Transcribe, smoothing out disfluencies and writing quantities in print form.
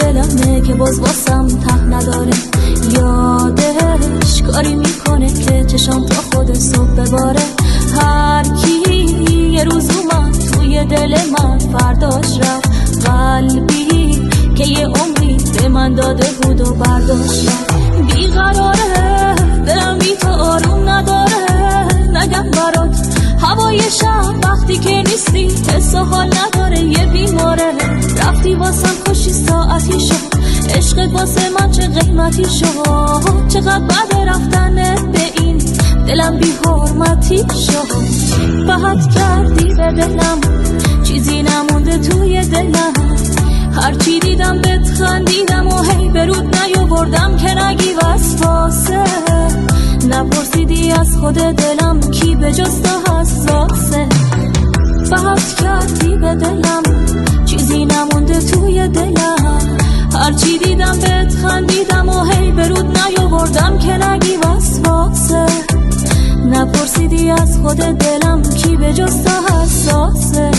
دلمه که باز واسم ته نداره. یادش کاری میکنه که چشام تا خود صبح بباره. هر کی یه روز اومد توی دل من فرداش رفت. قلبی که یه عمری به من داده بود و برداشت رفت. بیقراره دلم بی تو آروم نداره. نگم برات هوای شب وقتی که نیستی حس و حال نداره. یه بیماره رفتی واسم خوشی ساعتی شد. عشقت واسه من چه قیمتی شد. چقدر بده رفتنت به این دلم بی حرمتی شد. بهت کردی به دلم چیزی نمونده توی دلم. هرچی دیدم بهت خندیدم و هی برود نیاوردم که نگی وسواسه. نپرسیدی از خود دلم کی به جز تو حساسه. بهت کردی به دلم چیزی نمونده توی دلم. هرچی دیدم بهت خندیدم و هی برود نیاوردم که نگی وسواسه. نپرسیدی از خود دلم کی به جز تو حساسه.